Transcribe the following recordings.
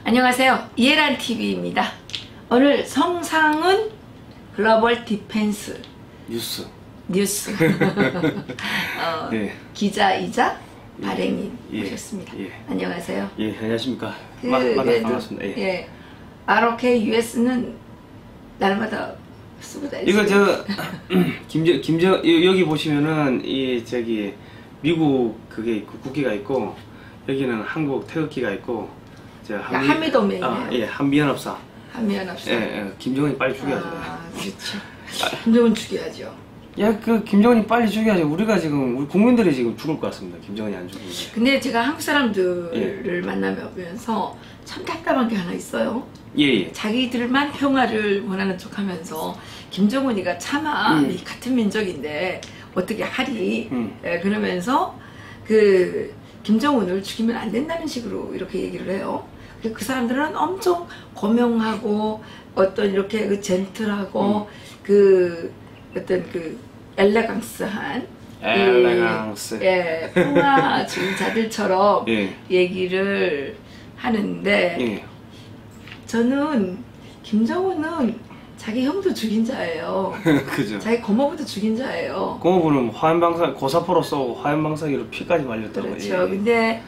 안녕하세요. 이해란 TV입니다. 오늘 성상은 글로벌 디펜스 뉴스 네. 기자이자 발행인 모셨습니다. 안녕하세요. 예, 안녕하십니까. 반갑습니다. 예. ROK US는 날마다 쓰고 다니죠. 이거 여기 보시면은 저기 미국 그게 있고 국기가 있고, 여기는 한국 태극기가 있고, 한미동맹이에요. 예, 한미연합사. 한미연합사. 예, 김정은이 빨리 죽여야죠. 그렇죠. 김정은 죽여야죠. 야, 김정은이 빨리 죽여야죠. 우리 국민들이 지금 죽을 것 같습니다. 김정은이 안 죽으면. 근데 제가 한국 사람들을 만나면서 참 답답한 게 하나 있어요. 예. 자기들만 평화를 원하는 척하면서 김정은이가 차마 같은 민족인데 어떻게 하리 그러면서 김정은을 죽이면 안 된다는 식으로 이렇게 얘기를 해요. 그 사람들은 엄청 고명하고 어떤 이렇게 젠틀하고 어떤 엘레강스한 풍화주의자들처럼 얘기를 하는데 저는 김정은은 자기 형도 죽인 자예요. 그죠. 자기 고모부도 죽인 자예요. 고모부는 고사포로 쏘고 화염방사기로 피까지 말렸다고. 그렇죠. 근데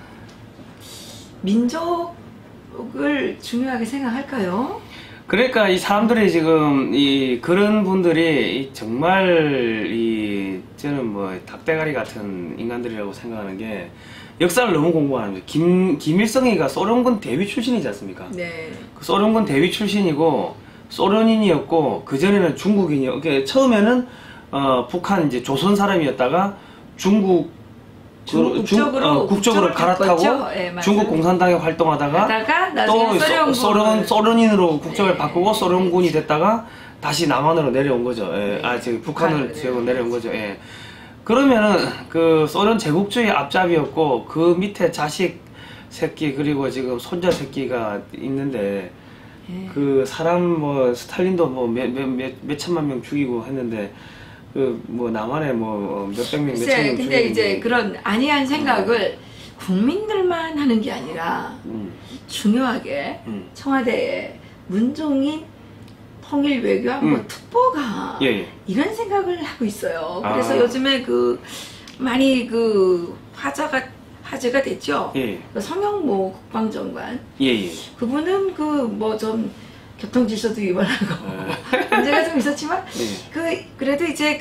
민족을 중요하게 생각할까요? 그러니까 이 사람들이 지금 그런 분들이 정말 저는 뭐 닭대가리 같은 인간들이라고 생각하는 게, 역사를 너무 공부 안 합니다. 김일성이가 소련군 대위 출신이지 않습니까? 네. 그 소련군 대위 출신이고 소련인이었고, 그 전에는 중국인이었고, 처음에는 북한 이제 조선 사람이었다가 국적으로 갈아타고 중국 공산당에 활동하다가 또 소련인으로 국적을 바꾸고 소련군이 됐다가 다시 남한으로 내려온 거죠. 북한을 내려온 거죠. 그러면은 그 소련 제국주의 앞잡이였고, 그 밑에 자식 새끼 그리고 지금 손자 새끼가 있는데, 그 사람 스탈린도 몇 천만 명 죽이고 했는데, 남한에 몇백 명, 몇천 명. 근데 이제 그런 안이한 생각을 국민들만 하는 게 아니라 중요하게 청와대에 문종인 통일외교안보 특보가 이런 생각을 하고 있어요. 그래서 요즘에 많이 화제가 됐죠. 성형모 국방장관. 그분은 좀 교통질서도 위반하고 문제가 좀 있었지만 그래도 이제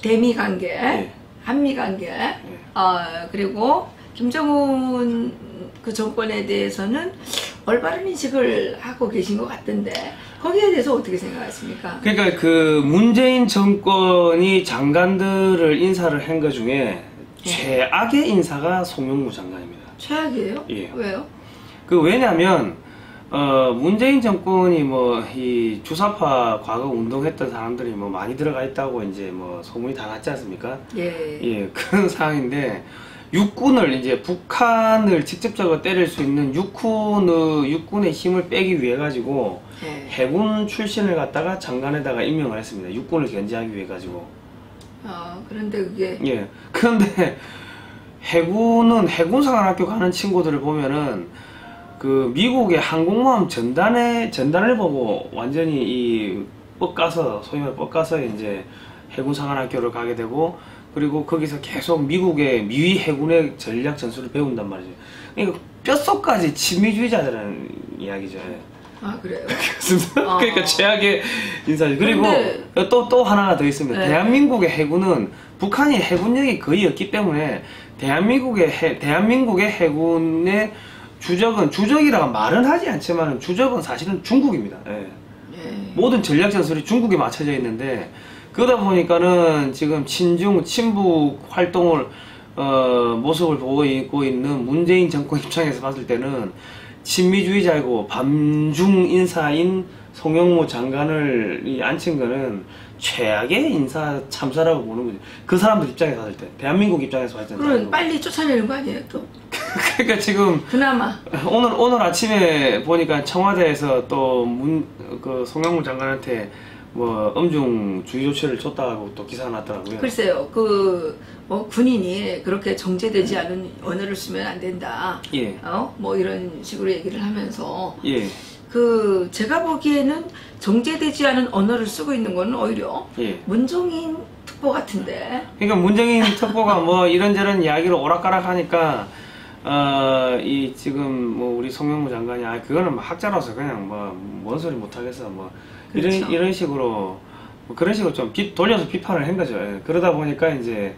대미 관계, 한미 관계, 그리고 김정은 정권에 대해서는 올바른 인식을 하고 계신 것 같던데, 거기에 대해서 어떻게 생각하십니까? 그러니까 문재인 정권이 장관들을 인사를 한 것 중에 최악의 인사가 송영무 장관입니다. 최악이에요? 왜요? 왜냐면 문재인 정권이 이 주사파 과거 운동했던 사람들이 많이 들어가 있다고 이제 소문이 다 났지 않습니까? 그런 상황인데, 육군을 이제 북한을 직접적으로 때릴 수 있는 육군의 힘을 빼기 위해 가지고 해군 출신을 갖다가 장관에다가 임명을 했습니다. 육군을 견제하기 위해 가지고. 그런데 그게 그런데 해군사관학교 가는 친구들을 보면은 미국의 항공모함 전단을 보고 완전히 소위 말해 뻑가서 이제 해군사관학교를 가게 되고, 그리고 거기서 계속 미국의 미위 해군의 전략 전술을 배운단 말이죠. 그러니까 뼛속까지 친미주의자들은 이야기죠. 그래요? 그러니까 최악의 인사죠. 그리고 또 하나가 더 있습니다. 대한민국의 해군은 북한이 해군력이 거의 없기 때문에 대한민국의 해군의 주적이라고 말은 하지 않지만 주적은 사실은 중국입니다. 모든 전략 전술이 중국에 맞춰져 있는데, 그러다 보니까는 지금 친북 활동을 모습을 보이고 있는 문재인 정권 입장에서 봤을 때는 친미주의자이고 반중 인사인 송영무 장관을 앉힌 거는 최악의 인사 참사라고 보는 거죠. 그 사람들 입장에서 봤을 때, 대한민국 입장에서 봤을 때. 그럼 빨리 쫓아내는 거 아니에요, 또? 그러니까 지금 그나마 오늘 아침에 보니까 청와대에서 또 송영무 장관한테 뭐 음중 주의 조치를 줬다고 또 기사가 났더라고요. 글쎄요, 군인이 그렇게 정제되지 않은 언어를 쓰면 안 된다. 예. 뭐 이런 식으로 얘기를 하면서 예. 제가 보기에는 정제되지 않은 언어를 쓰고 있는 거는 오히려 예. 문정인 특보 같은데. 그러니까 문정인 특보가 뭐 이런저런 이야기를 오락가락 하니까 이 지금 뭐 우리 송영무 장관이 그거는 뭐 학자로서 그냥 뭐 뭔 소리 못 하겠어 뭐 그렇죠. 이런 식으로 뭐 그런 식으로 좀 돌려서 비판을 한 거죠. 예. 그러다 보니까 이제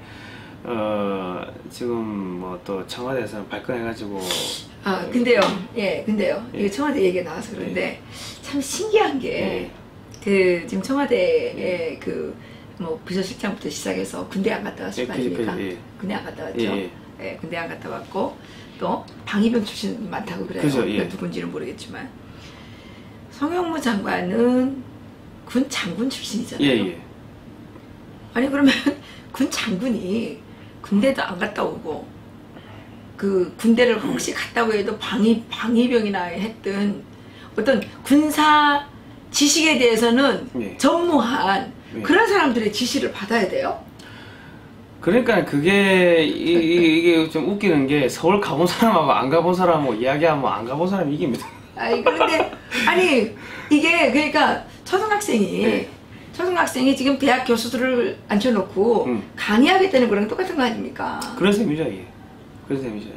지금 뭐 또 청와대에서는 발끈해가지고 근데요, 이게 청와대 얘기가 나와서 그런데 참 신기한 게 지금 청와대에 뭐 비서실장부터 시작해서 군대 안 갔다 왔을 거 아닙니까? 군대 안 갔다 왔죠. 군대 안 갔다 왔고 또 방위병 출신 많다고 그래요. 그죠, 누군지는 모르겠지만 송영무 장관은 군 장군 출신이잖아요. 아니 그러면 군 장군이 군대도 안 갔다 오고 군대를 혹시 갔다고 해도 방위병이나 했던 어떤 군사 지식에 대해서는 전무한 그런 사람들의 지시를 받아야 돼요. 그러니까 이게 좀 웃기는 게 서울 가본 사람하고 안 가본 사람하고 이야기하면 안 가본 사람이 이깁니다. 그런데 이게 그러니까 초등학생이 지금 대학 교수들을 앉혀놓고 강의하겠다는 거랑 똑같은 거 아닙니까? 그런 셈이죠, 이게. 그런 셈이죠.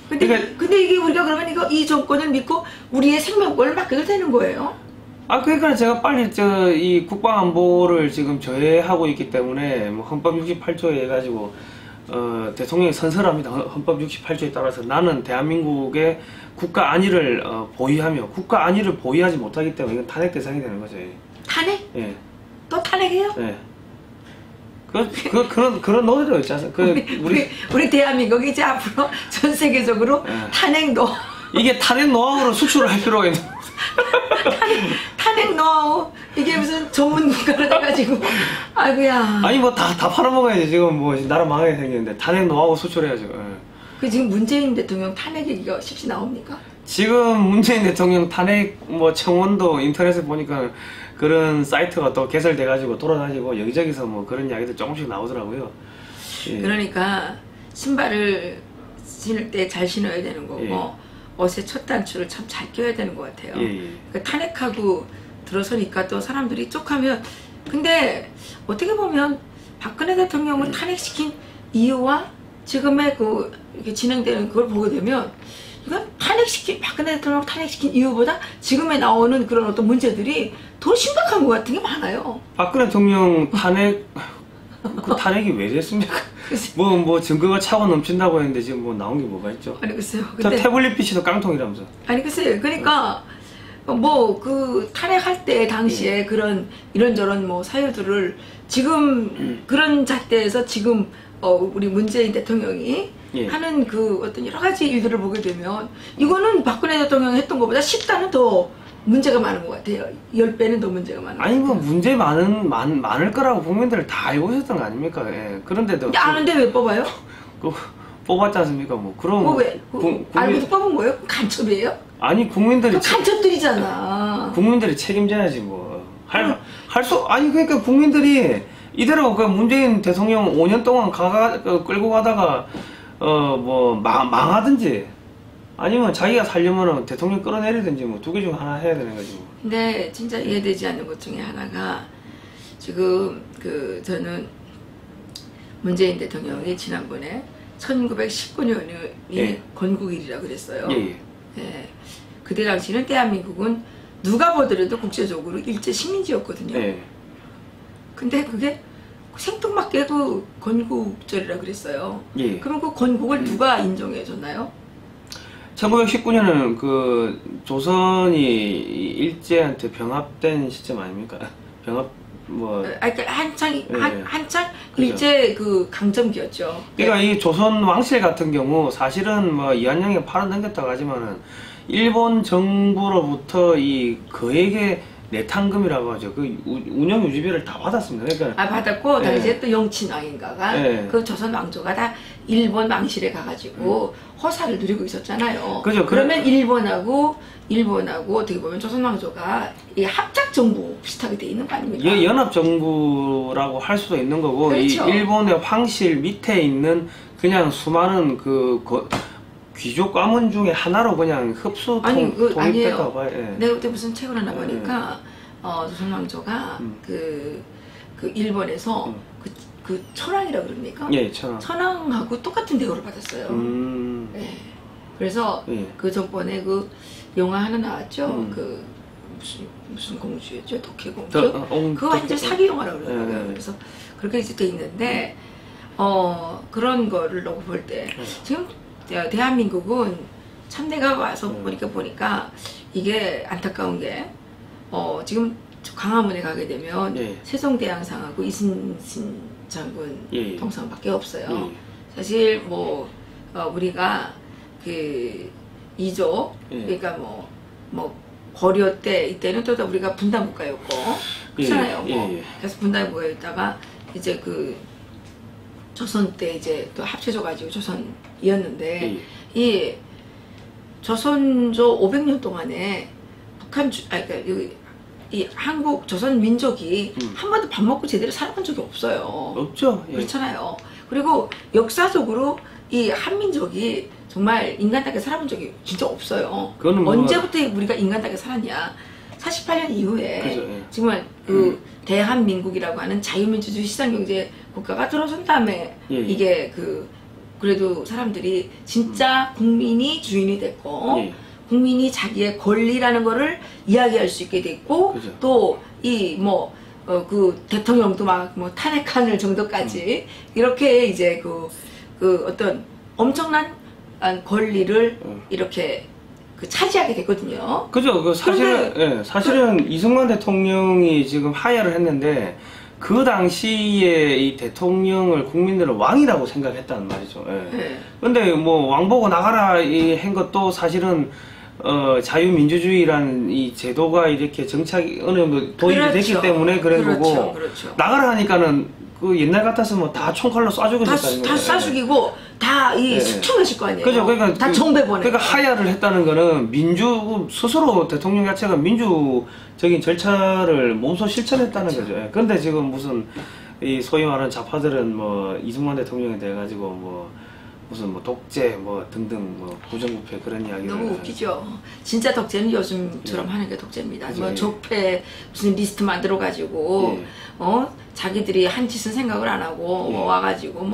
근데 이게 우리가 그러면 이 정권을 믿고 우리의 생명권을 맡겨도 되는 거예요? 그러니까 제가 빨리 이 국방안보를 지금 저해하고 있기 때문에 뭐 헌법 68조에 해가지고 대통령이 선설합니다. 헌법 68조에 따라서 나는 대한민국의 국가 안위를 보위하며 국가 안위를 보위하지 못하기 때문에 이건 탄핵 대상이 되는 거죠. 탄핵? 예. 또 탄핵이에요? 예. 그런 노래도 있지 않습니까? 우리 대한민국이 이제 앞으로 전 세계적으로 탄핵 노 이게 탄핵 노하우로 수출을 할 필요가 있는 탄핵 노하우 이게 무슨 전문 국가로 돼가지고 아이고야. 아니 뭐 다 팔아먹어야지. 지금 뭐 나라 망하게 생겼는데 탄핵 노하우 수출해야죠. 지금 문재인 대통령 탄핵 얘기가 쉽시 나옵니까? 지금 문재인 대통령 탄핵 뭐 청원도 인터넷에 보니까 그런 사이트가 또 개설돼가지고 돌아다니고 여기저기서 뭐 그런 이야기도 조금씩 나오더라고요. 그러니까 신발을 신을 때 잘 신어야 되는 거고 옷의 첫 단추를 참 잘 껴야 되는 것 같아요. 그러니까 탄핵하고 들어서니까 또 사람들이 쪽하면 근데 어떻게 보면 박근혜 대통령을 탄핵시킨 이유와 지금의 이렇게 진행되는 그걸 보게 되면 이건 박근혜 대통령을 탄핵시킨 이유보다 지금에 나오는 그런 어떤 문제들이 더 심각한 것 같은 게 많아요. 박근혜 대통령 탄핵 그 탄핵이 왜 됐습니까? 뭐 증거가 차고 넘친다고 했는데 지금 뭐 나온 게 뭐가 있죠? 글쎄요. 근데 태블릿 PC도 깡통이라면서. 글쎄요. 그러니까 뭐 탄핵할 때 당시에 그런 이런저런 뭐 사유들을 지금 그런 잣대에서 지금 우리 문재인 대통령이 하는 어떤 여러 가지 일들을 보게 되면 이거는 박근혜 대통령이 했던 것보다 10단은 더 문제가 많은 것 같아요. 10배는 더 문제가 많은 것 같아요. 뭐 문제 많을 거라고 국민들 다 알고 있었던 거 아닙니까? 그런데도 아는데 왜 뽑아요? 뽑았지 않습니까? 뭐 그럼 왜? 알고도 뽑은 거예요? 간첩이에요? 아니 국민들이 간첩들이잖아. 국민들이 책임져야지 뭐. 그러니까 국민들이 이대로 문재인 대통령 5년 동안 끌고 가다가 뭐 망하든지 아니면 자기가 살려면 대통령 끌어내리든지 뭐 두 개 중 하나 해야 되는 거지 뭐. 근데 진짜 이해되지 않는 것 중에 하나가 지금 저는 문재인 대통령이 지난번에 1919년이 건국일이라고 그랬어요. 그때 당시는 대한민국은 누가 보더라도 국제적으로 일제 식민지였거든요. 근데 그게 생뚱맞게 건국절이라 그랬어요. 그럼 그 건국을 누가 인정해 줬나요? 1919년은 조선이 일제한테 병합된 시점 아닙니까? 한창 일제 강점기였죠. 그러니까 이 조선 왕실 같은 경우 사실은 뭐 이한영이 팔아 넘겼다고 하지만은 일본 정부로부터 이 거액의 내탕금이라고 하죠. 운영 유지비를 다 받았습니다. 그러니까 받았고 당시에 또 영친왕인가가 그 조선 왕조가 다 일본 망실에 가가지고 허사를 누리고 있었잖아요. 그죠. 그러면 일본하고 어떻게 보면 조선왕조가 이 합작 정부 비슷하게 돼 있는 거 아닙니까? 연합 정부라고 할 수도 있는 거고, 그렇죠. 이 일본의 황실 밑에 있는 그냥 수많은 귀족 가문 중에 하나로 그냥 아니에요. 통입될까 봐요. 예. 내가 그때 무슨 책을 하나 보니까 조선왕조가 그 일본에서 그 천황이라 그럽니까? 예, 천황. 천황하고 똑같은 대우를 받았어요. 예. 그래서 예. 그 전번에 그 영화 하나 나왔죠. 그 무슨 공주였죠? 덕혜공주. 그거 완전 사기 영화라고 그러더라고요. 그래서 그렇게 이제 돼 있는데 그런 거를 놓고 볼 때 지금 대한민국은 참 내가 와서 보니까 이게 안타까운 게 지금 광화문에 가게 되면 세종대왕상하고 이순신 장군 동상밖에 없어요. 사실 뭐 우리가 그 이조 그러니까 뭐 고려 때 이때는 또 우리가 분단국가였고 그렇잖아요. 그래서 분단국가였다가 이제 그 조선 때 이제 또 합쳐져가지고 조선이었는데 이 조선조 500년 동안에 그러니까 이 한국 조선 민족이 한 번도 밥 먹고 제대로 살아본 적이 없어요. 없죠. 그렇잖아요. 그리고 역사적으로 이 한민족이 정말 인간답게 살아본 적이 진짜 없어요. 언제부터 우리가 인간답게 살았냐? 48년 이후에 그죠, 정말 그 대한민국이라고 하는 자유민주주의 시장경제 국가가 들어선 다음에 이게 그래도 사람들이 진짜 국민이 주인이 됐고 국민이 자기의 권리라는 거를 이야기할 수 있게 됐고 또 이 그 대통령도 막 탄핵하는 정도까지 이렇게 이제 그 어떤 엄청난 권리를 이렇게 차지하게 됐거든요. 그죠. 사실은 이승만 대통령이 지금 하야를 했는데 그 당시에 이 대통령을 국민들은 왕이라고 생각했다는 말이죠. 근데 뭐 왕 보고 나가라 한 것도 사실은 자유민주주의라는 이 제도가 이렇게 정착이 어느 정도 도입이 됐기 때문에 그런 거고 나가라 하니까는 그 옛날 같았으면 다 총칼로 쏴 죽였었다는 거예요. 다 쏴 죽이고 다 숙청했을 거 아니에요. 그죠. 그러니까 다 정배 보내. 그러니까 하야를 했다는 거는 스스로 대통령 자체가 민주적인 절차를 몸소 실천했다는 거죠. 근데 지금 무슨 이 소위 말하는 좌파들은 뭐 이승만 대통령이 돼가지고 무슨 독재 등등 부정부패 그런 이야기를 너무 웃기죠. 진짜 독재는 요즘처럼 하는 게 독재입니다. 적폐 무슨 리스트 만들어 가지고 자기들이 한 짓은 생각을 안 하고 와가지고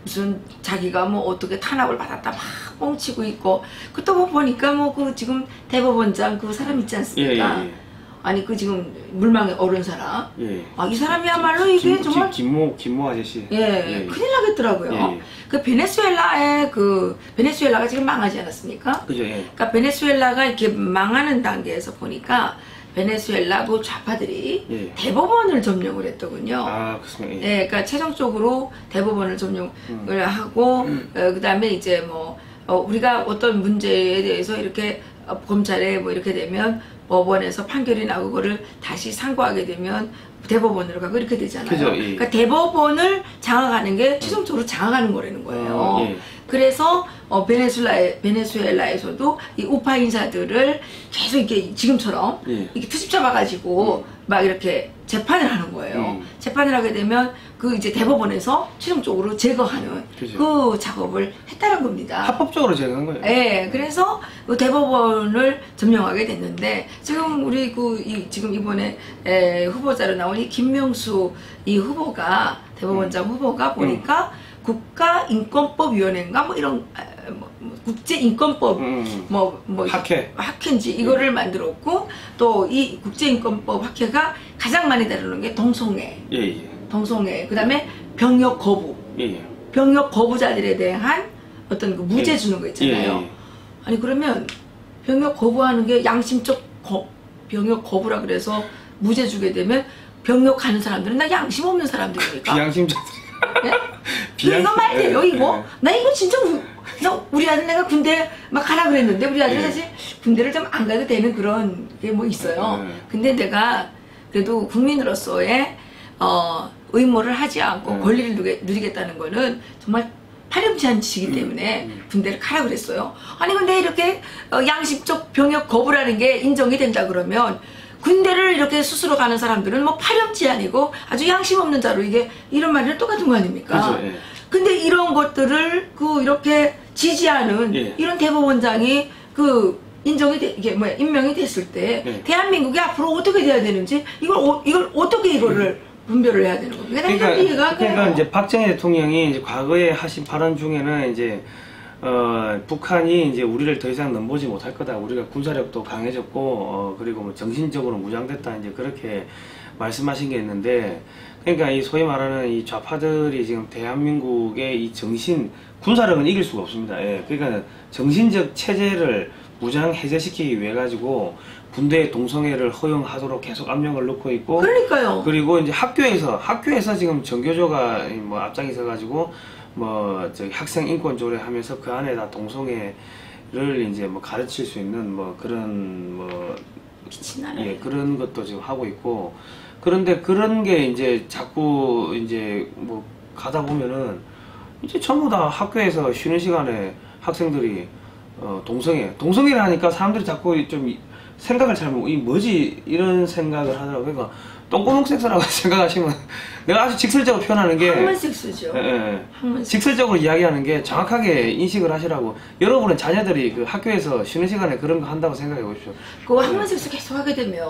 무슨 자기가 어떻게 탄압을 받았다 막 뻥치고 있고 그또 보니까 그 지금 대법원장 그 사람 있지 않습니까? 아니 그 지금 물망에 오른 사람 이 사람이야말로 이게 정말 김모 아저씨 큰일 나겠더라고요. 그 베네수엘라가 지금 망하지 않았습니까? 그죠. 그러니까 베네수엘라가 이렇게 망하는 단계에서 보니까 베네수엘라 그 좌파들이 대법원을 점령을 했더군요. 아, 그렇습니다. 그러니까 최종적으로 대법원을 점령을 하고 그다음에 이제 우리가 어떤 문제에 대해서 이렇게 검찰에 이렇게 되면 법원에서 판결이 나고 그거를 다시 상고하게 되면 대법원으로 가고 이렇게 되잖아요. 그죠, 그러니까 대법원을 장악하는 게 최종적으로 장악하는 거라는 거예요. 그래서 베네수엘라에서도 이 우파 인사들을 계속 이렇게 지금처럼 이렇게 투집 잡아가지고 막 이렇게 재판을 하는 거예요. 재판을 하게 되면 그 이제 대법원에서 최종적으로 제거하는 그 작업을 했다는 겁니다. 합법적으로 제거한 거예요. 그래서 그 대법원을 점령하게 됐는데 지금 우리 지금 이번에 후보자로 나온 이 김명수 이 후보가 대법원장 후보가 보니까 국가인권법위원회인가 이런 국제인권법 학회인지 이거를 만들었고 또 이 국제인권법 학회가 가장 많이 다루는 게 동성애, 그다음에 병역 거부, 병역 거부자들에 대한 어떤 그 무죄 주는 거 있잖아요. 아니 그러면 병역 거부하는 게 양심적 병역 거부라 그래서 무죄 주게 되면 병역 가는 사람들은 나 양심 없는 사람들이니까. 비양심자들. 이거 말이에요 이거. 나 이거 진짜 우리 아들 내가 군대 막 가라 그랬는데 우리 아들이 사실 군대를 좀 안 가도 되는 그런 게 있어요. 근데 내가 그래도 국민으로서의 의무를 하지 않고 권리를 누리겠다는 거는 정말 파렴치한지이기 때문에 군대를 가라 그랬어요. 아니 근데 이렇게 양심적 병역 거부라는 게 인정이 된다 그러면 군대를 이렇게 스스로 가는 사람들은 뭐 파렴치한이고 아주 양심 없는 자로 이게 이런 말이랑 똑같은 거 아닙니까? 그렇죠, 예. 근데 이런 것들을 이렇게 지지하는 예. 이런 대법원장이 이게 뭐야 임명이 됐을 때 예. 대한민국이 앞으로 어떻게 돼야 되는지 이걸 어떻게 이거를 분별을 해야 되는 겁니까? 그러니까 이제 박정희 대통령이 이제 과거에 하신 발언 중에는 이제 북한이 이제 우리를 더 이상 넘보지 못할 거다. 우리가 군사력도 강해졌고 그리고 뭐 정신적으로 무장됐다. 이제 그렇게 말씀하신 게 있는데, 그러니까 이 소위 말하는 이 좌파들이 지금 대한민국의 이 군사력은 이길 수가 없습니다. 예. 그러니까 정신적 체제를 무장 해제시키기 위해 가지고 군대 동성애를 허용하도록 계속 압력을 넣고 있고. 그러니까요. 그리고 이제 학교에서 지금 전교조가 뭐 앞장서 가지고 학생 인권 조례하면서 그 안에다 동성애를 이제 뭐 가르칠 수 있는 뭐 그런 예, 그런 것도 지금 하고 있고. 그런데 그런 게 이제 자꾸 이제 뭐 가다 보면은 이제 전부 다 학교에서 쉬는 시간에 학생들이 동성애를 하니까 사람들이 자꾸 좀 생각을 잘못, 이 뭐지? 이런 생각을 하더라고요. 그러니까 똥구멍 섹스라고 생각하시면, 내가 아주 직설적으로 표현하는 게 학문 섹스죠. 학문 섹스. 직설적으로 이야기하는 게 정확하게 인식을 하시라고. 여러분은 자녀들이 그 학교에서 쉬는 시간에 그런 거 한다고 생각해 보십시오. 그 학문 섹스 계속 하게 되면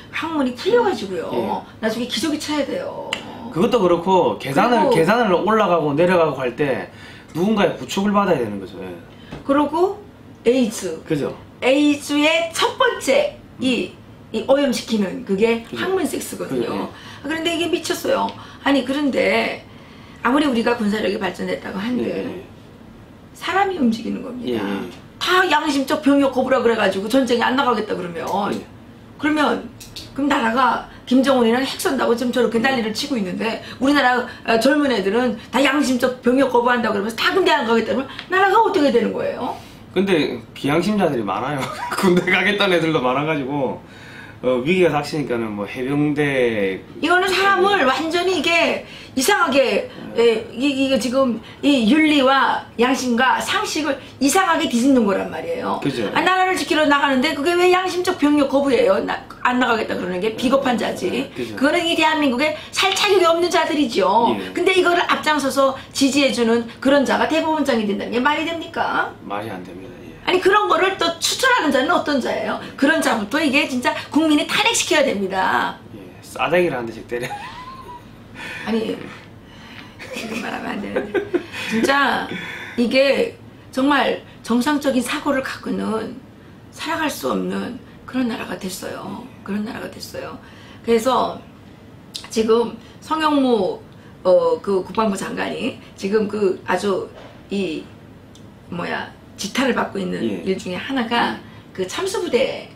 학문이 풀려가지고요. 나중에 기저귀 차야 돼요. 그것도 그렇고 계단을 올라가고 내려가고 할 때 누군가의 부축을 받아야 되는 거죠. 예. 그리고 에이즈. 그죠? 에이즈의 첫 번째 이 오염시키는 그게 그죠. 학문 섹스거든요. 그죠, 그런데 이게 미쳤어요. 아니 그런데 아무리 우리가 군사력이 발전했다고 한들 사람이 움직이는 겁니다. 다 양심적 병역 거부라 그래가지고 전쟁에 안 나가겠다 그러면 그럼 나라가 김정은이랑 핵 쏜다고 지금 저렇게 난리를 치고 있는데 우리나라 젊은 애들은 다 양심적 병역 거부한다고 그러면서 다 군대 안 가겠다 그러면 나라가 어떻게 되는 거예요? 근데 비양심자들이 많아요. 군대 가겠다는 애들도 많아가지고 위기가 닥치니까는 뭐 해병대 이거는 사람을 완전히 이게 이상하게 이게 지금 이 윤리와 양심과 상식을 이상하게 뒤집는 거란 말이에요. 그죠. 나라를 지키러 나가는데 그게 왜 양심적 병력 거부예요? 안 나가겠다 그러는 게 비겁한 자지. 그죠. 그거는 이 대한민국에 살 자격이 없는 자들이죠. 예. 근데 이거를 앞장서서 지지해주는 그런 자가 대법원장이 된다는 게 말이 됩니까? 말이 안 됩니다. 예. 아니 그런 거를 또 추천하는 자는 어떤 자예요? 그런 자부터 이게 진짜 국민이 탄핵시켜야 됩니다. 예. 싸대기를 한 대씩 때려. 아니 지금 말하면 안 되는데 진짜 이게 정말 정상적인 사고를 갖고는 살아갈 수 없는 그런 나라가 됐어요. 그런 나라가 됐어요. 그래서 지금 성영무 그 국방부 장관이 지금 그 아주 지탄을 받고 있는 일 중에 하나가 그 참수부대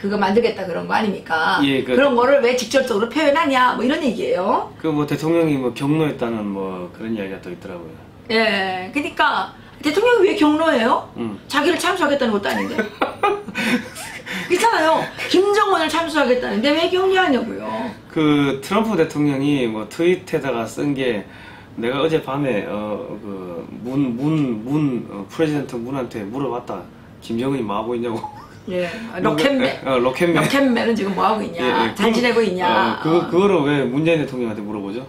그거 만들겠다 그런 거 아닙니까? 그런 거를 왜 직접적으로 표현하냐 뭐 이런 얘기예요. 그 뭐 대통령이 뭐 경로했다는 뭐 그런 이야기가 또 있더라고요. 예, 그러니까 대통령이 왜 경로해요? 자기를 참수하겠다는 것도 아닌데. 그렇잖아요. 김정은을 참수하겠다는데 왜 격려하냐고요. 그 트럼프 대통령이 뭐 트윗에다가 쓴 게 내가 어젯밤에 프레지던트 문한테 물어봤다. 김정은이 뭐 하고 있냐고. 예, 로켓맨. 로켓맨. 로켓맨은 지금 뭐 하고 있냐? 잘 지내고 있냐? 그거를 왜 문재인 대통령한테 물어보죠?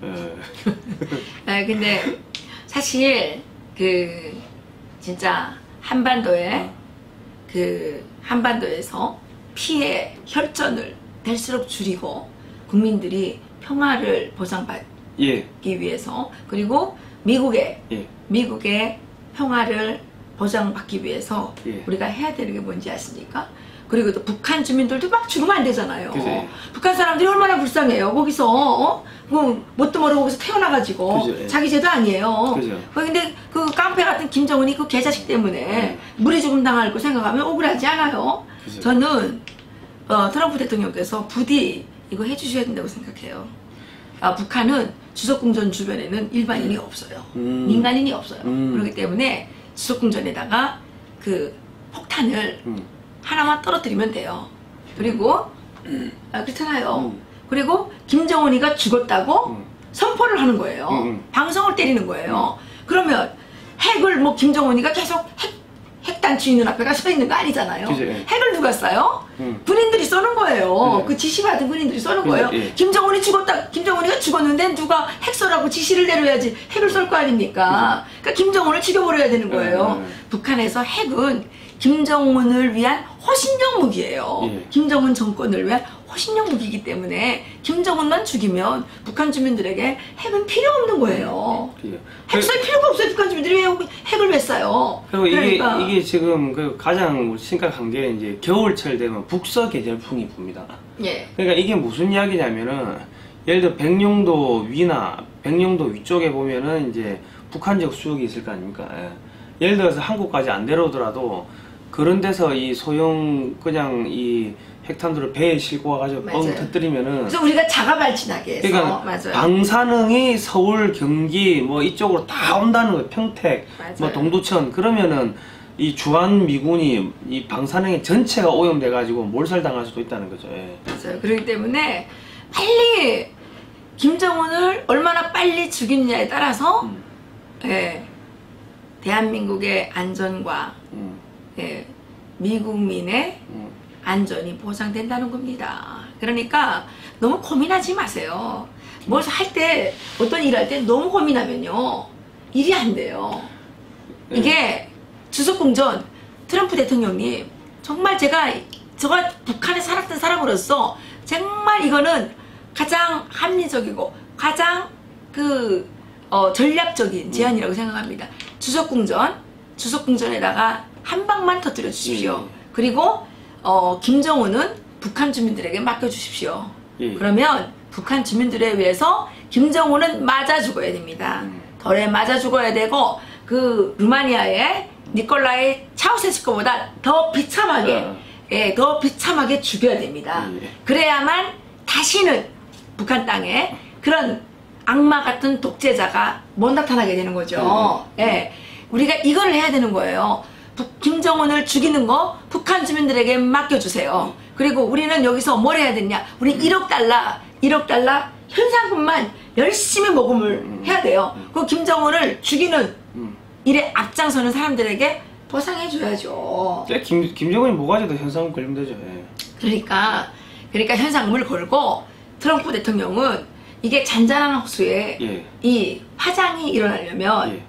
예. 근데 사실 진짜 한반도에서 피해 혈전을 될수록 줄이고 국민들이 평화를 보장받기 위해서 그리고 미국의 평화를 보장받기 위해서 우리가 해야 되는 게 뭔지 아십니까? 그리고 또 북한 주민들도 막 죽으면 안 되잖아요. 그치. 북한 사람들이 얼마나 불쌍해요. 거기서 뭣도 모르고 거기서 태어나가지고 자기 죄도 아니에요. 근데 그 깡패 같은 김정은이 그 개자식 때문에 무리 죽음 당할 거 생각하면 억울하지 않아요? 저는 트럼프 대통령께서 부디 이거 해주셔야 된다고 생각해요. 북한은 주석궁전 주변에는 일반인이 없어요. 민간인이 없어요. 그렇기 때문에 주석궁전에다가 그 폭탄을 하나만 떨어뜨리면 돼요. 그리고 그렇잖아요. 그리고 김정은이가 죽었다고 선포를 하는 거예요. 방송을 때리는 거예요. 그러면 핵을 뭐 김정은이가 계속 핵단 주인은 앞에 가 서 있는 거 아니잖아요. 그죠, 예. 핵을 누가 쏴요? 군인들이 쏘는 거예요. 예. 그 지시받은 군인들이 쏘는 그죠, 거예요. 예. 김정은이가 죽었는데 누가 핵 쏘라고 지시를 내려야지 핵을 쏠 거 아닙니까? 그러니까 김정은을 죽여버려야 되는 거예요. 북한에서 핵은 김정은을 위한 허신용 무기예요. 예. 김정은 정권을 위한 허신용 무기이기 때문에 김정은만 죽이면 북한 주민들에게 핵은 필요 없는 거예요. 예. 핵 쏠 필요가 없어요. 북한 주민들이 왜 핵을 왜 쏴요? 그리고 그러니까 이게 지금 그 가장 심각한 게 이제 겨울철 되면 북서 계절풍이 붑니다. 예. 그러니까 이게 무슨 이야기냐면은 예를 들어 백령도 위나 백령도 위쪽에 보면은 이제 북한적 수역이 있을 거 아닙니까? 예. 예를 들어서 한국까지 안 내려오더라도 그런 데서 이 소형 그냥 이 핵탄두를 배에 싣고 와가지고 뻥 맞아요. 터뜨리면은 그래서 우리가 자가 발진하게 해서 그러니까 맞아요. 방사능이 서울, 경기 뭐 이쪽으로 다 온다는 거예요. 평택, 맞아요. 뭐 동두천 그러면은 이 주한 미군이 이 방사능이 전체가 오염돼 가지고 몰살당할 수도 있다는 거죠. 예. 맞아요. 그렇기 때문에 빨리 김정은을 얼마나 빨리 죽이느냐에 따라서 예, 대한민국의 안전과 예, 미국민의 안전이 보장된다는 겁니다. 그러니까 너무 고민하지 마세요. 뭘 할 때 어떤 일을 할 때 너무 고민하면요 일이 안 돼요. 이게 주석공전 트럼프 대통령님 정말 제가 북한에 살았던 사람으로서 정말 이거는 가장 합리적이고 가장 전략적인 제안이라고 생각합니다. 주석궁전에다가 한 방만 터뜨려 주십시오. 그리고 김정은은 북한 주민들에게 맡겨주십시오. 그러면 북한 주민들에 의해서 김정은은 맞아 죽어야 됩니다. 덜에 맞아 죽어야 되고 그 루마니아의 니콜라이 차우세스코보다 더 비참하게 더 비참하게 죽여야 됩니다. 그래야만 다시는 북한 땅에 그런 악마 같은 독재자가 못 나타나게 되는 거죠. 우리가 이걸 해야 되는 거예요. 김정은을 죽이는 거 북한 주민들에게 맡겨주세요. 그리고 우리는 여기서 뭘 해야 되냐? 우리 1억 달러 현상금만 열심히 모금을 해야 돼요. 그 김정은을 죽이는 일에 앞장서는 사람들에게 보상해줘야죠. 김정은이 뭐가지도 현상금 걸리면 되죠. 예. 그러니까 현상금을 걸고 트럼프 대통령은 이게 잔잔한 호수에 이 파장이 일어나려면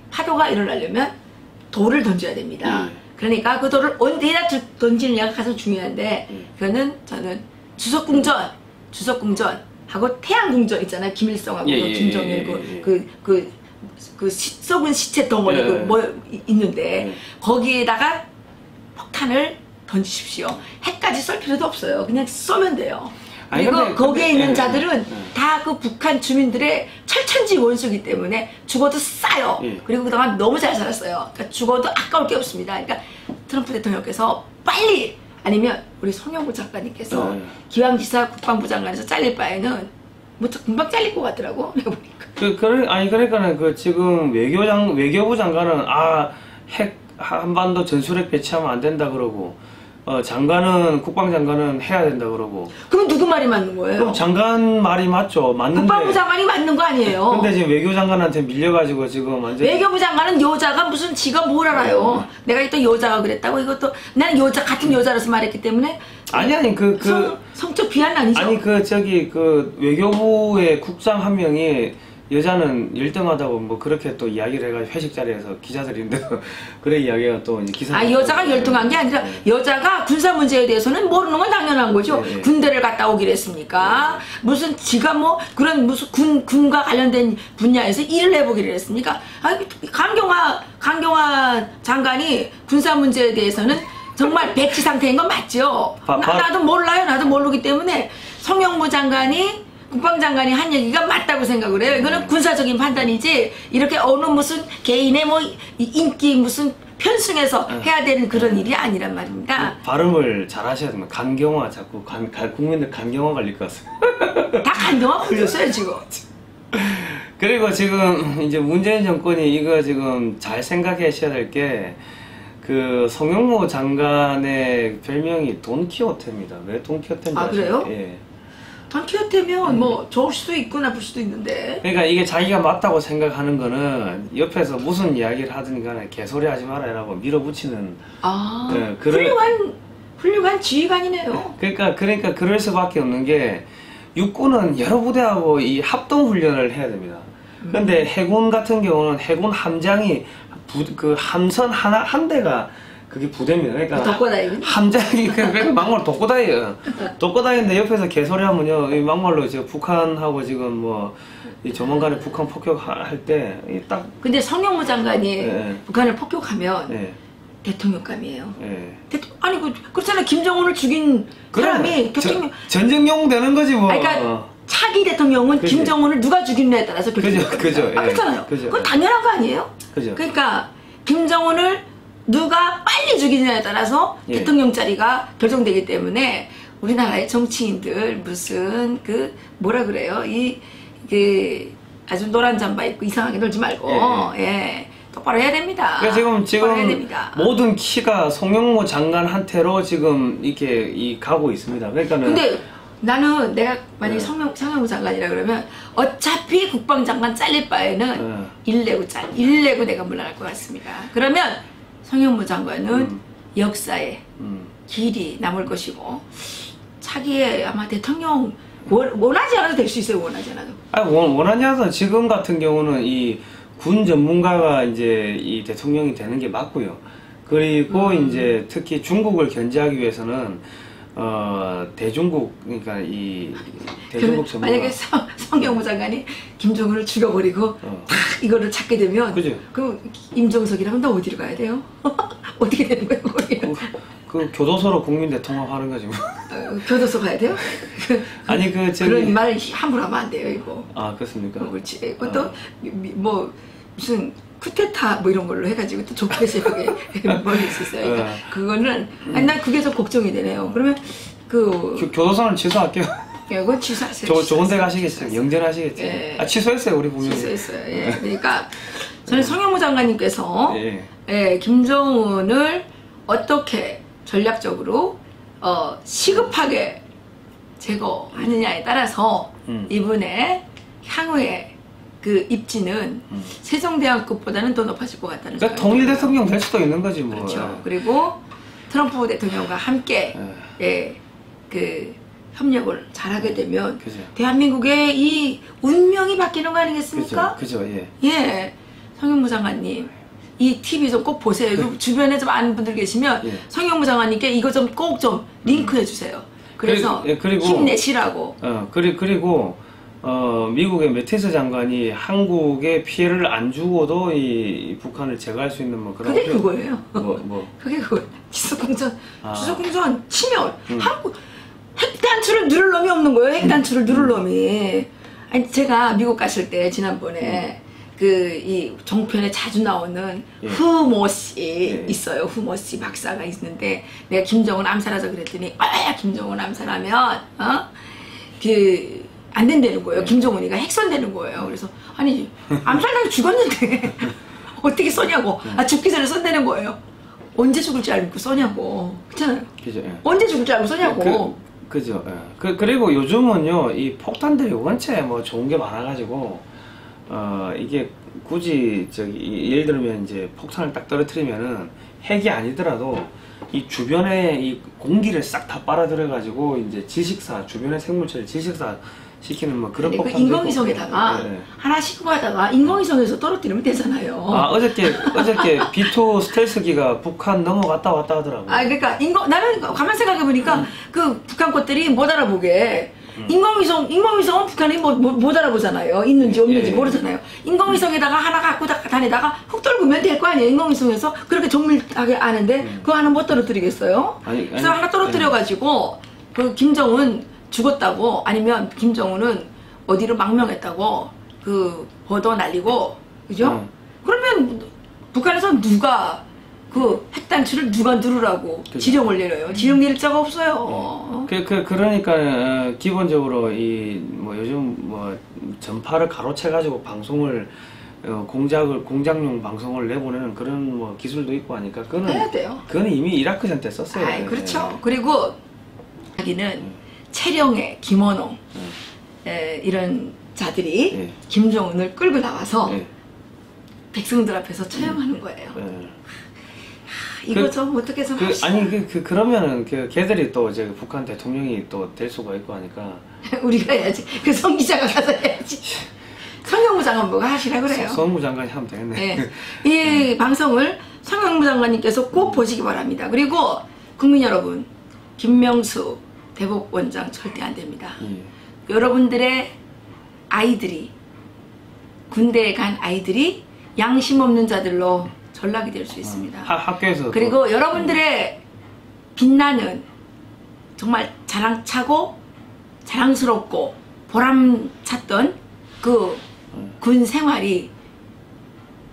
파도가 일어나려면 돌을 던져야 됩니다. 그러니까 그 돌을 어디에다 던지느냐가 가장 중요한데 그거는 저는 주석궁전하고 태양궁전 있잖아요. 김일성하고 김정일 그 썩은 시체 덩어리 있는데 거기에다가 폭탄을 던지십시오. 핵까지 쏠 필요도 없어요. 그냥 쏘면 돼요. 그리고 거기에 있는 자들은 다 그 북한 주민들의 철천지 원수이기 때문에 죽어도 싸요. 그리고 그동안 너무 잘 살았어요. 그러니까 죽어도 아까울 게 없습니다. 그러니까 트럼프 대통령께서 빨리 아니면 우리 송영구 작가님께서 기왕지사 국방부 장관에서 잘릴 바에는 뭐 금방 잘릴 것 같더라고. 내가 보니까. 그러니까는 그 지금 외교부 장관은 핵 한반도 전술핵 배치하면 안 된다 그러고 국방장관은 해야 된다 그러고. 그럼 누구 말이 맞는 거예요? 그럼 장관 말이 맞죠. 맞는데. 국방부 장관이 맞는 거 아니에요? 근데 지금 외교장관한테 밀려가지고 지금 완전. 외교부 장관은 여자가 무슨 지가 뭘 알아요? 내가 또 여자가 그랬다고 이것도 나는 같은 여자로서 말했기 때문에. 아니 성적 비하는 아니죠? 아니 외교부의 국장 한 명이 여자는 열등하다고 뭐 그렇게 또 이야기를 해가지고 회식 자리에서 기자들인데 그래 이야기가 또 이제 기사. 여자가 열등한 게 아니라 여자가 군사 문제에 대해서는 모르는 건 당연한 거죠. 군대를 갔다 오기로 했습니까? 무슨 지가 뭐 그런 무슨 군과 관련된 분야에서 일을 해보기로 했습니까? 강경화 장관이 군사 문제에 대해서는 정말 백지 상태인 건 맞죠. 나도 몰라요. 나도 모르기 때문에 송영무 장관이 국방장관이 한 얘기가 맞다고 생각을 해요. 이거는 군사적인 판단이지 이렇게 어느 무슨 개인의 뭐 인기 무슨 편승해서 해야 되는 그런 일이 아니란 말입니다. 발음을 잘 하셔야 됩니다. 간경화 자꾸 국민들 간경화 걸릴 것 같습니다. 다 간경화 걸렸어요 지금. 그리고 지금 이제 문재인 정권이 이거 지금 잘 생각하셔야 될 게 그 송영무 장관의 별명이 돈키호테입니다. 왜 돈키호테인지 그래요? 예. 단키호테면 뭐 좋을 수도 있고 나쁠 수도 있는데. 그러니까 이게 자기가 맞다고 생각하는 거는 옆에서 무슨 이야기를 하든 간에 개소리 하지 말아라고 밀어붙이는 아, 네, 훌륭한 지휘관이네요. 그러니까 그럴 수밖에 없는 게 육군은 여러 부대하고 이 합동 훈련을 해야 됩니다. 근데 해군 같은 경우는 해군 함장이 그 함선 한 대가 그게 부대입니다. 그러니까 독고다이. 함장이 그러니까 막말 독고다이예요. 독고다이인데 옆에서 개소리 하면요, 이 막말로 지금 북한하고 지금 뭐 이 조만간에 북한 폭격할 때 딱. 근데 성형무 장관이 네. 북한을 폭격하면 네. 대통령감이에요. 네. 아니 그렇잖아. 김정은을 죽인 사람이 대통령. 전쟁용 되는 거지 뭐. 아니, 그러니까 차기 대통령은 그치. 김정은을 누가 죽이느냐에 따라서 그죠. 예. 그렇잖아요. 그죠. 그건 당연한 거 아니에요? 그죠. 그러니까 김정은을 누가 빨리 죽이느냐에 따라서 예. 대통령 자리가 결정되기 때문에 우리나라의 정치인들 무슨 그 뭐라 그래요? 그 아주 노란 잠바 입고 이상하게 놀지 말고 예. 똑바로 해야 됩니다. 그러니까 똑바로 해야 됩니다. 모든 키가 송영무 장관한테로 지금 이렇게 가고 있습니다. 그러니까는. 근데 나는 내가 만약에 네. 성형무 장관이라 그러면 어차피 국방장관 잘릴 바에는 일내고 내가 물러날 것 같습니다. 그러면 성형무 장관은 역사에 길이 남을 것이고 차기에 아마 대통령 원하지 않아도 될 수 있어요. 원하지 않아도. 원하지 않아도 지금 같은 경우는 이 군 전문가가 이제 이 대통령이 되는 게 맞고요. 그리고 이제 특히 중국을 견제하기 위해서는 대중국, 그러니까 이 대중국 전문가. 만약에 성형무 장관이 김정은을 죽여버리고 딱 이거를 찾게 되면 그죠. 그 임종석이라면 나 어디로 가야 돼요? 어떻게 되는 거예요? 그 교도소로 국민 대통령 하는 거지 뭐. 교도소 가야 돼요? 아니 그런 말 함부로 하면 안 돼요 이거. 아 그렇습니까? 그렇지. 그것도 뭐 무슨 쿠데타 뭐 이런 걸로 해가지고 또 조폐세력에 머리 있었어요. 그러니까 그거는 아니 난 그게 더 걱정이 되네요. 그러면 교도소는 취소할게요. 예, 그건 취소하세요. 좋은 데 가시겠어요. 영전하시겠죠. 예. 취소했어요 우리 국민이. 취소했어요. 예. 그러니까 저는 성형무 장관님께서 예. 김정은을 어떻게 전략적으로 시급하게 제거하느냐에 따라서 이분의 향후에 그 입지는 세종대왕급보다는 더 높아질 것 같다는 그러니까 생각이 통일 들어요. 대통령 될 수도 있는 거지 뭐. 그렇죠. 그리고 트럼프 대통령과 함께 그 협력을 잘하게 되면 그죠. 대한민국의 이 운명이 바뀌는 거 아니겠습니까? 그죠. 예. 예. 성형무 장관님 이 TV 좀 꼭 보세요. 주변에 좀 아는 분들 계시면 성형무 장관님께 이거 좀 꼭 좀 링크해 주세요. 그래서 그리고 힘내시라고. 그리고 미국의 매티스 장관이 한국에 피해를 안 주고도 이 북한을 제거할 수 있는 뭐 그런. 그게 그거예요. 뭐. 그게 그거. 지속공전 치면 한국 핵 단추를 누를 놈이 없는 거예요. 핵 단추를 누를 놈이. 아니 제가 미국 갔을 때 지난번에 이 종편에 자주 나오는 후모 씨 있어요. 후모 씨 박사가 있는데 내가 김정은 암살하자 그랬더니 김정은 암살하면 안 된다는 거예요. 김정은이가 핵선되는 거예요. 그래서 아니 암살당해 죽었는데 어떻게 쏘냐고. 죽기 전에 쏜다는 거예요. 언제 죽을 줄 알고 쏘냐고. 그렇잖아요. 그죠. 언제 죽을 줄 알고 쏘냐고. 그죠. 그리고 요즘은요 이 폭탄들이 원체 뭐 좋은 게 많아가지고 이게 굳이 예를 들면 이제 폭탄을 딱 떨어뜨리면은 핵이 아니더라도 이 주변에 이 공기를 싹 다 빨아들여가지고 이제 주변의 생물체를 질식사 시키는 뭐 그런 폭탄. 인공위성에다가 하나 싣고 가다가 인공위성에서 떨어뜨리면 되잖아요. 어저께 B2 스텔스기가 북한 넘어갔다 왔다 하더라고요. 그러니까 나는 가만 생각해 보니까 그 북한 것들이 못 알아보게. 인공위성은 북한이 못 알아보잖아요. 있는지 없는지 모르잖아요. 인공위성에다가 하나 갖고 다니다가 훅 떨구면 될 거 아니에요. 인공위성에서 그렇게 정밀하게 아는데 그거 하나 못 떨어뜨리겠어요? 그래서 하나 떨어뜨려가지고 그 김정은 죽었다고 아니면 김정은은 어디로 망명했다고 그 보도 날리고 그죠? 그러면 북한에서 누가 그 핵단추를 누가 누르라고 지령을 내려요. 지령 내릴 자가 없어요. 그러니까 기본적으로 이 뭐 요즘 뭐 전파를 가로채 가지고 방송을 공작용 방송을 내보내는 그런 뭐 기술도 있고 하니까 그거는 해야 돼요. 그거는 이미 이라크전 때 썼어요. 그렇죠. 그리고 자기는 채령의 김원홍 이런 자들이 김정은을 끌고 나와서 백성들 앞에서 처형하는 거예요. 이거 좀 어떻게 좀 합시다. 아니 그러면은 걔들이 또 이제 북한 대통령이 또 될 수가 있고 하니까 우리가 해야지. 그 성 기자가 가서 해야지. 성경부 장관보가 하시라 그래요. 성무 장관이 하면 되겠네. 이 방송을 성경부 장관님께서 꼭 보시기 바랍니다. 그리고 국민 여러분, 김명수 대법원장 절대 안 됩니다. 여러분들의 아이들이, 군대에 간 아이들이 양심 없는 자들로 전락이 될 수 있습니다. 학교에서 그리고 여러분들의 빛나는 정말 자랑차고 자랑스럽고 보람찼던 그 군 생활이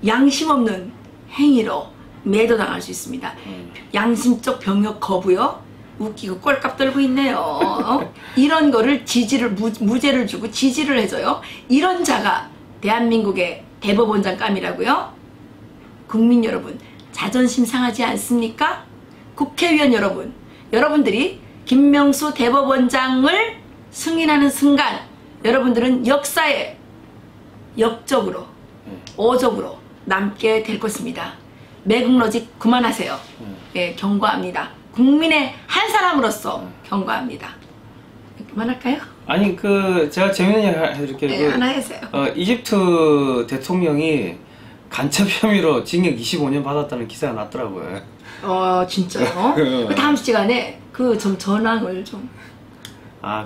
양심 없는 행위로 매도당할 수 있습니다. 양심적 병역 거부요? 웃기고 꼴값 들고 있네요. 이런 거를 무죄를 주고 지지를 해줘요. 이런 자가 대한민국의 대법원장감이라고요? 국민 여러분, 자존심 상하지 않습니까? 국회의원 여러분, 여러분들이 김명수 대법원장을 승인하는 순간 여러분들은 역사에 역적으로 어적으로 남게 될 것입니다. 매국노직 그만하세요. 경고합니다. 국민의 한 사람으로서 경고합니다. 그만할까요? 아니 제가 재밌는 얘기 해드릴게요. 하나 해주세요. 이집트 대통령이 간첩 혐의로 징역 25년 받았다는 기사가 났더라고요. 진짜요? 그 다음 시간에 그 좀 전황을 좀.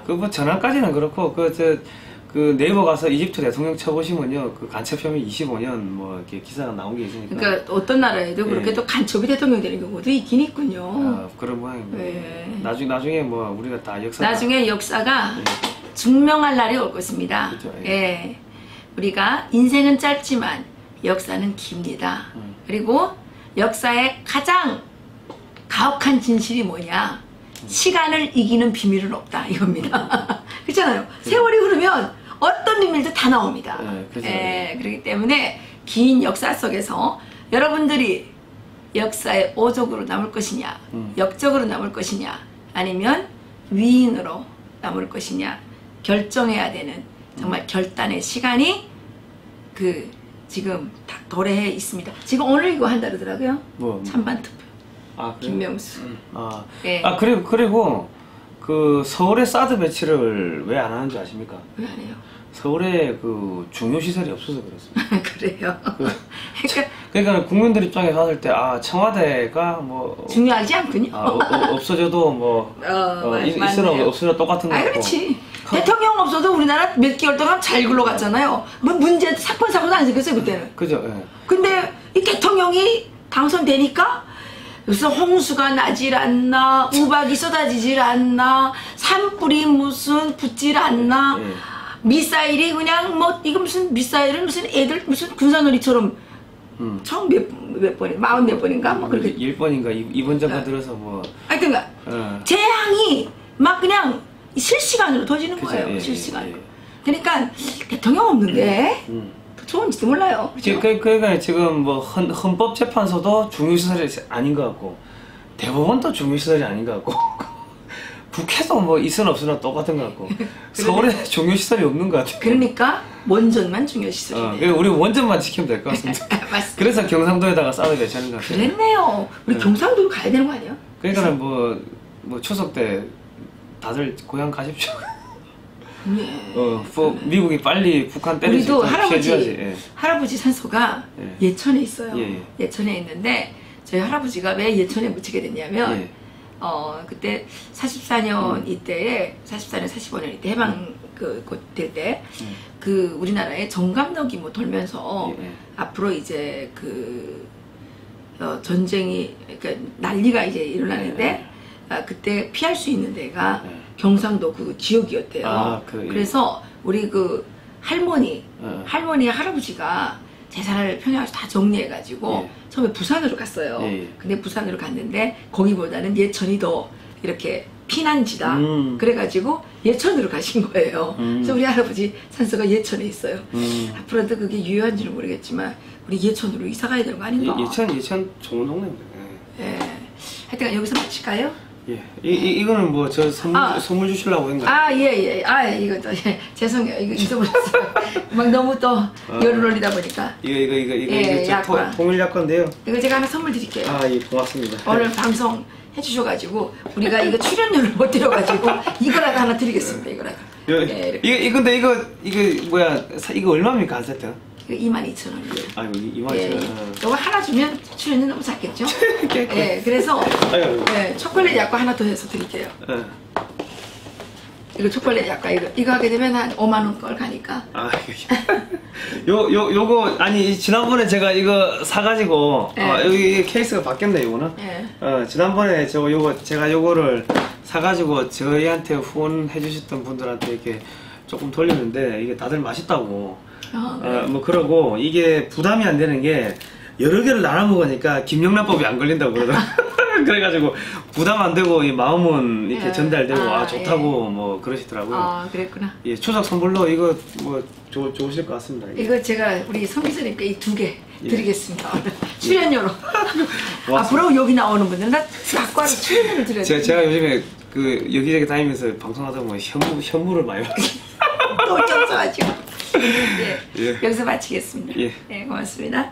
뭐 전황까지는 그렇고 그 네이버 가서 이집트 대통령 쳐보시면요, 그 간첩 혐의 25년 뭐 이렇게 기사가 나온 게 있으니까. 그러니까 어떤 나라에도 그렇게 또 간첩이 대통령 되는 경우도 있긴 있군요. 그런 모양입니다. 나중에 뭐 우리가 다 나중에 역사가 증명할 날이 올 것입니다. 그렇죠, 우리가 인생은 짧지만 역사는 깁니다. 그리고 역사의 가장 가혹한 진실이 뭐냐? 시간을 이기는 비밀은 없다, 이겁니다. 그렇잖아요. 세월이 흐르면 어떤 비밀도 다 나옵니다. 그렇기 때문에 긴 역사 속에서 여러분들이 역사의 오적으로 남을 것이냐, 역적으로 남을 것이냐, 아니면 위인으로 남을 것이냐 결정해야 되는 정말 결단의 시간이 지금 다 도래해 있습니다. 지금 오늘 이거 한다 그러더라고요. 찬반 투표. 김명수. 그리고 그 서울의 사드 배치를 왜 안 하는지 아십니까? 왜 안 해요? 서울에 그 중요 시설이 없어서 그렇습니다. 그래요. 그러니까 국민들 입장에서 봤을 때 중화대가 뭐 중요하지 않군요. 없어져도 뭐 있으나 없으나 똑같은 거. 그렇지. 대통령 없어도 우리나라 몇 개월 동안 잘 굴러갔잖아요. 뭐 문제 사건 사고도 안 생겼어요 그때는. 그죠. 근데 이 대통령이 당선되니까 무슨 홍수가 나질 않나, 우박이 쏟아지질 않나, 산불이 무슨 붙질 않나, 미사일이 그냥 뭐 이거 무슨 미사일은 무슨 애들 무슨 군사놀이처럼 처음 몇 번이 40몇 번인가 뭐 그렇게 1번인가 2번 정도 들어서 뭐 하여튼가 재앙이 막 그냥 실시간으로 터지는 거예요. 실시간으로. 그러니까 대통령 없는데 더 좋은지도 몰라요. 그러니까 지금 뭐 헌법재판소도 중요시설이 아닌 것 같고 대법원도 중요시설이 아닌 것 같고 국회도 뭐 있으나 없으나 똑같은 것 같고 서울에 중요시설이 없는 것 같아요. 그러니까 원전만 중요시설이네요. 우리 원전만 지키면 될 것 같습니다. 맞습니다. 그래서 경상도에다가 싸워야 되는 것 같아요. 그랬네요. 우리 경상도로 가야 되는 거 아니에요? 그러니까 뭐 추석 때 다들 고향 가십시오. 미국이 빨리 북한 때릴 수 있도록 피해줘야지. 할아버지 산소가 예천에 있어요. 예천에 있는데 저희 할아버지가 왜 예천에 묻히게 됐냐면 그때 44년 이때에 44년 45년 이때 해방 될 때 우리나라에 정감독이 뭐 돌면서 앞으로 이제 전쟁이 그러니까 난리가 이제 일어나는데 그때 피할 수 있는 데가 경상도 그 지역이었대요. 그래서 우리 할머니 할아버지가 재산을 평양에서 다 정리해가지고 처음에 부산으로 갔어요. 근데 부산으로 갔는데 거기보다는 예천이 더 이렇게 피난지다. 그래가지고 예천으로 가신 거예요. 그래서 우리 할아버지 산소가 예천에 있어요. 앞으로도 그게 유효한지는 모르겠지만 우리 예천으로 이사 가야 되는 거 아닌가? 예천 좋은 동네입니다. 하여튼 여기서 마칠까요? 예. 이거는 뭐 저 선물 주시려고 한 거예요? 예. 이것도 죄송해요. 이거 잊어버렸어요. 막 너무 또 열을 올리다 보니까. 이거 약과. 통일 약과인데요. 이거 제가 하나 선물 드릴게요. 예, 고맙습니다. 오늘 방송 해주셔가지고 우리가 이거 출연료를 못 드려가지고 이거라도 하나 드리겠습니다. 이거라도. 근데 이거 뭐야? 이거 얼마입니까 한 세트? 이거 22,000원이에요. 아, 22,000원. 이거 하나 주면 출연료 너무 작겠죠? 그래서 초콜릿 약과 하나 더 해서 드릴게요. 이거 초콜릿 약과 이거 하게 되면 한 5만 원 걸 가니까. 요거 아니 지난번에 제가 이거 사가지고 여기 케이스가 바뀌었네 요거는. 지난번에 제가 요거를 사가지고 저희한테 후원해 주셨던 분들한테 이렇게 조금 돌렸는데 이게 다들 맛있다고. 뭐 그러고 이게 부담이 안 되는 게 여러 개를 나눠 먹으니까 김영란법이 안 걸린다고 그러더라고요. 그래가지고 부담 안 되고 이 마음은 이렇게 전달되고 좋다고 뭐 그러시더라고요. 그랬구나. 예, 추석 선물로 이거 뭐 좋으실 것 같습니다. 이거 제가 우리 성 기자님께 이 2개 드리겠습니다. 출연료로. 앞으로 여기 나오는 분들은 다 약과로 출연료를 드려야 돼요. 제가 요즘에 그 여기저기 다니면서 방송하다 보면 현무를 많이 받아요. 또 껴서가지고. 여기서 마치겠습니다. 고맙습니다.